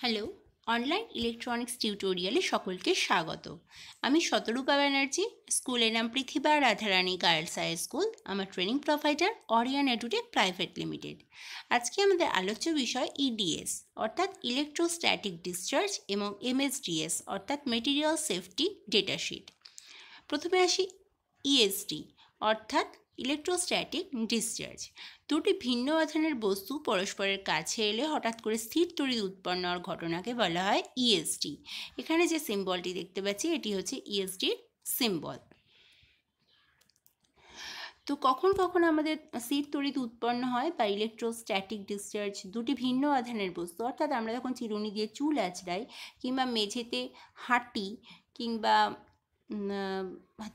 Hello, online electronics টিউটোরিয়ালে সকলকে স্বাগত। আমি শতরূপা ব্যানার্জি, স্কুলের নাম Prithibi Radharani girls high school. আমার training provider Orion Edutech private limited. আজকে আমাদের আলোচ্য বিষয় ইডিএস অর্থাৎ ইলেকট্রোস্ট্যাটিক ডিসচার্জ এবং এমএসডিএস অর্থাৎ মেটেরিয়াল সেফটি ডেটাশিট। প্রথমে আসি ইএসডি অর্থাৎ ইলেকট্রোস্ট্যাটিক ডিসচার্জ। দুটি ভিন্ন আধানের বস্তু পরস্পরের কাছে এলে হঠাৎ করে স্থির তড়িৎ উৎপন্ন হওয়ার ঘটনাকে বলা হয় ইএসডি। এখানে যে সিম্বলটি দেখতে পাচ্ছি এটি হচ্ছে ইএসডির সিম্বল। তো কখন কখন আমাদের স্থির তড়িৎ উৎপন্ন হয় বা ইলেকট্রোস্ট্যাটিক ডিসচার্জ দুটি ভিন্ন আধানের বস্তু, অর্থাৎ আমরা যখন চিরুনি দিয়ে চুল আঁচড়াই কিংবা মেঝেতে হাঁটি কিংবা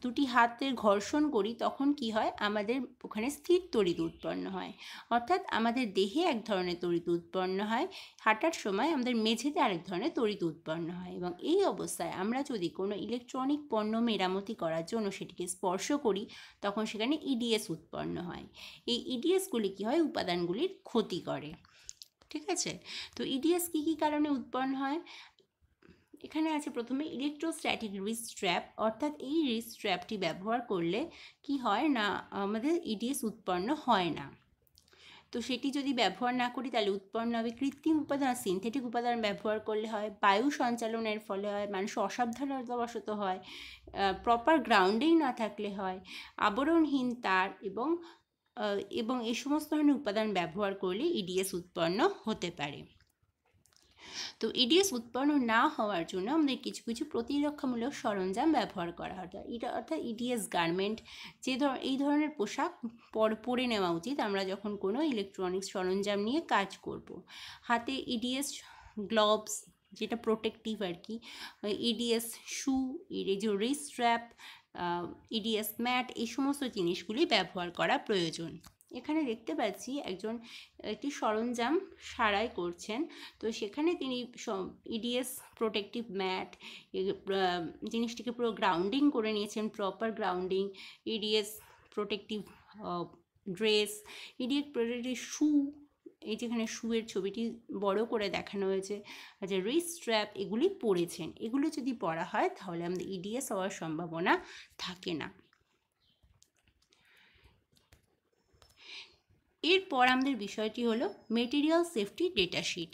দুটি হাতের ঘর্ষণ করি, তখন কি হয়, আমাদের ওখানে স্থির তড়িৎ উৎপন্ন হয়। অর্থাৎ আমাদের দেহে এক ধরনের তড়িৎ উৎপন্ন হয়, হাঁটার সময় আমাদের মেঝেতে আরেক ধরনের তড়িৎ উৎপন্ন হয়। এবং এই অবস্থায় আমরা যদি কোনো ইলেকট্রনিক পণ্য মেরামতি করার জন্য সেটিকে স্পর্শ করি, তখন সেখানে ইডিএস উৎপন্ন হয়। এই ইডিএসগুলি কী হয়, উপাদানগুলির ক্ষতি করে। ঠিক আছে, তো ইডিএস কী কী কারণে উৎপন্ন হয় এখানে আছে। প্রথমে ইলেকট্রোস্ট্যাটিক রিস্ট ট্র্যাপ, অর্থাৎ এই রিস্ট ট্র্যাপটি ব্যবহার করলে কি হয় না, আমাদের ইডিএস উৎপন্ন হয় না। তো সেটি যদি ব্যবহার না করি তাহলে উৎপন্ন হবে কৃত্রিম উপাদান, সিনথেটিক উপাদান ব্যবহার করলে হয়, বায়ু সঞ্চালনের ফলে হয়, মানুষ অসাবধানতাবশত হয়, প্রপার গ্রাউন্ডিং না থাকলে হয়, আবরণহীন তার এবং এই সমস্ত ধরনের উপাদান ব্যবহার করলে ইডিএস উৎপন্ন হতে পারে। তো ইডিএস উৎপন্ন না হওয়ার জন্য আমাদের কিছু কিছু প্রতিরক্ষামূলক সরঞ্জাম ব্যবহার করা হয়। এটা অর্থাৎ ইডিএস গার্মেন্ট, এই ধরনের পোশাক পরে নেওয়া উচিত আমরা যখন কোনো ইলেকট্রনিক্স সরঞ্জাম নিয়ে কাজ করব। হাতে ইডিএস গ্লোভস, যেটা প্রোটেক্টিভ আর কি, ইডিএস শু, রিস্ট স্ট্র্যাপ, ইডিএস ম্যাট, এই সমস্ত জিনিসগুলি ব্যবহার করা প্রয়োজন। এখানে দেখতে পাচ্ছি একটি সরঞ্জাম সারাই করছেন। তো সেখানে তিনি ইডিএস প্রোটেক্টিভ ম্যাট জিনিসটিকে পুরো গ্রাউন্ডিং করে নিয়েছেন, proper grounding, EDS protective dress, EDS protective shoe, এই যেখানে শুয়ের ছবিটি বড় করে দেখানো হয়েছে, আচ্ছা, রিস্ট স্ট্র্যাপ, এগুলি পরেছেন। এগুলো যদি পরা হয় তাহলে আমাদের ইডিএস হওয়ার সম্ভাবনা থাকে না। এরপর আমাদের বিষয়টি হলো material safety datasheet.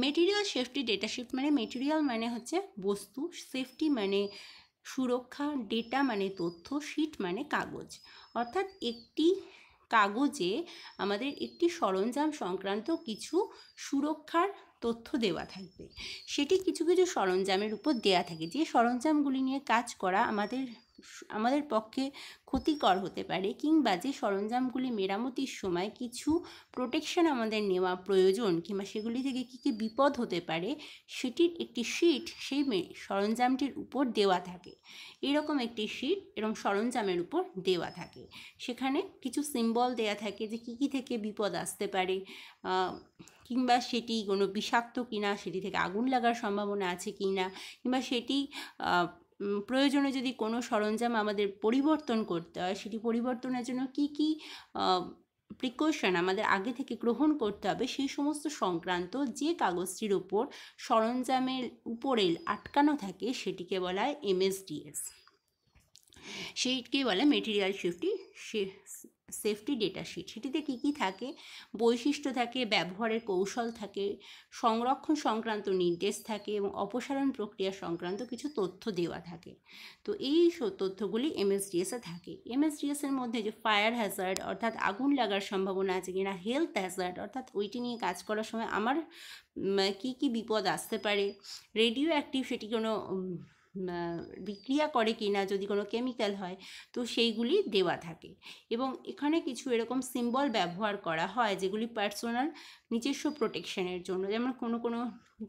Material safety datasheet মানে, মেটেরিয়াল মানে হচ্ছে বস্তু, সেফটি মানে সুরক্ষা, ডেটা মানে তথ্য, শিট মানে কাগজ। অর্থাৎ একটি কাগজে আমাদের একটি সরঞ্জাম সংক্রান্ত কিছু সুরক্ষার তথ্য দেওয়া থাকবে। সেটি কিছু কিছু সরঞ্জামের উপর দেওয়া থাকে। যে সরঞ্জামগুলি নিয়ে কাজ করা আমাদের পক্ষে ক্ষতিকর হতে পারে, কিংবা যে সরঞ্জামগুলি মেরামতির সময় কিছু প্রোটেকশন আমাদের নেওয়া প্রয়োজন, কিংবা সেগুলি থেকে কী কী বিপদ হতে পারে, সেটির একটি শিট সেই সরঞ্জামটির উপর দেওয়া থাকে। এরকম একটি শিট এরকম সরঞ্জামের উপর দেওয়া থাকে। সেখানে কিছু সিম্বল দেওয়া থাকে যে কী কী থেকে বিপদ আসতে পারে, কিংবা সেটি কোনো বিষাক্ত কিনা, সেটি থেকে আগুন লাগার সম্ভাবনা আছে কিনা, কিংবা সেটি প্রয়োজনে যদি কোনো সরঞ্জাম আমাদের পরিবর্তন করতে হয়, সেটি পরিবর্তনের জন্য কী কী প্রিকশন আমাদের আগে থেকে গ্রহণ করতে হবে, সেই সমস্ত সংক্রান্ত যে কাগজটির উপর সরঞ্জামের উপরে আটকানো থাকে সেটিকে বলা হয় এমএসডিএস। সেইটিকে বলে মেটেরিয়াল সেফটি ডেটাশিট। সেটিতে কী কী থাকে, বৈশিষ্ট্য থাকে, ব্যবহারের কৌশল থাকে, সংরক্ষণ সংক্রান্ত নির্দেশ থাকে এবং অপসারণ প্রক্রিয়া সংক্রান্ত কিছু তথ্য দেওয়া থাকে। তো এই তথ্যগুলি এমএসডিএসে থাকে। এমএসডিএসের মধ্যে যে ফায়ার হ্যাজার্ড, অর্থাৎ আগুন লাগার সম্ভাবনা আছে কিনা, হেলথ হ্যাজার্ড, অর্থাৎ ওইটি নিয়ে কাজ করার সময় আমার কী কী বিপদ আসতে পারে, রেডিও অ্যাক্টিভ, সেটি কোনো বিক্রিয়া করে কিনা, যদি কোনো কেমিক্যাল হয়, তো সেইগুলি দেওয়া থাকে। এবং এখানে কিছু এরকম সিম্বল ব্যবহার করা হয় যেগুলি পার্সোনাল নিজস্ব প্রোটেকশনের জন্য। যেমন কোনো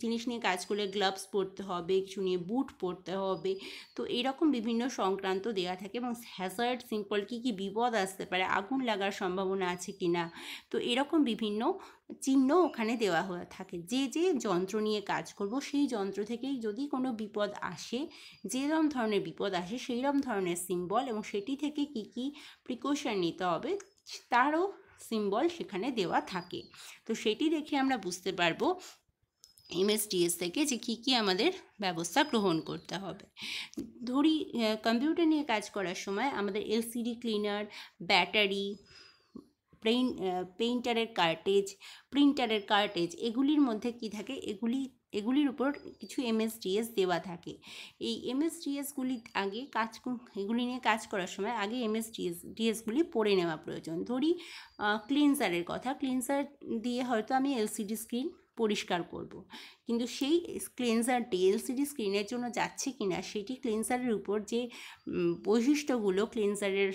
জিনিস নিয়ে কাজ করলে গ্লাভস পরতে হবে, কিছু নিয়ে বুট পরতে হবে। তো এইরকম বিভিন্ন সংক্রান্ত দেওয়া থাকে। এবং হ্যাজার্ড সিম্বল, কী কী বিপদ আসতে পারে, আগুন লাগার সম্ভাবনা আছে কিনা, তো এরকম বিভিন্ন চিহ্ন ওখানে দেওয়া হয়ে থাকে। যে যন্ত্র নিয়ে কাজ করব সেই যন্ত্র থেকেই যদি কোনো বিপদ আসে, যেরকম ধরনের বিপদ আসে সেই রকম ধরনের সিম্বল, এবং সেটি থেকে কী কী প্রিকশন নিতে হবে তারও সিম্বল সেখানে দেওয়া থাকে। তো সেটি দেখে আমরা বুঝতে পারবো এমএসডিএস থেকে যে কী আমাদের ব্যবস্থা গ্রহণ করতে হবে। ধরি কম্পিউটার নিয়ে কাজ করার সময় আমাদের এলসিডি ক্লিনার, ব্যাটারি, পেইন্টারের কার্টেজ, প্রিন্টারের কার্টেজ, এগুলির মধ্যে কি থাকে, এগুলির উপর কিছু এমএসডিএস দেওয়া থাকে। এই এমএসডিএসগুলি আগে এগুলি নিয়ে কাজ করার সময় আগে ডিএসগুলি পড়ে নেওয়া প্রয়োজন। ধরি ক্লিনজারের কথা, ক্লিনজার দিয়ে হয়তো আমি এলসিডি স্ক্রিন পরিষ্কার করব, কিন্তু সেই ক্লিনজারটি এলসিডি স্ক্রিনের জন্য যাচ্ছে কিনা সেটি ক্লিনজারের উপর যে বৈশিষ্ট্যগুলো ক্লিনজারের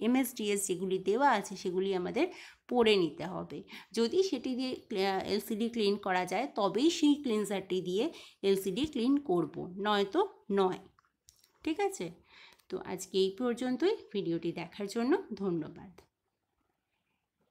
এমএসডিএস যেগুলি দেওয়া আছে সেগুলি আমাদের পড়ে নিতে হবে। যদি সেটি দিয়ে এলসিডি ক্লিন করা যায় তবেই সেই ক্লিনজারটি দিয়ে এলসিডি ক্লিন করব, নয়তো নয়। ঠিক আছে, তো আজকে এই পর্যন্তই। ভিডিওটি দেখার জন্য ধন্যবাদ।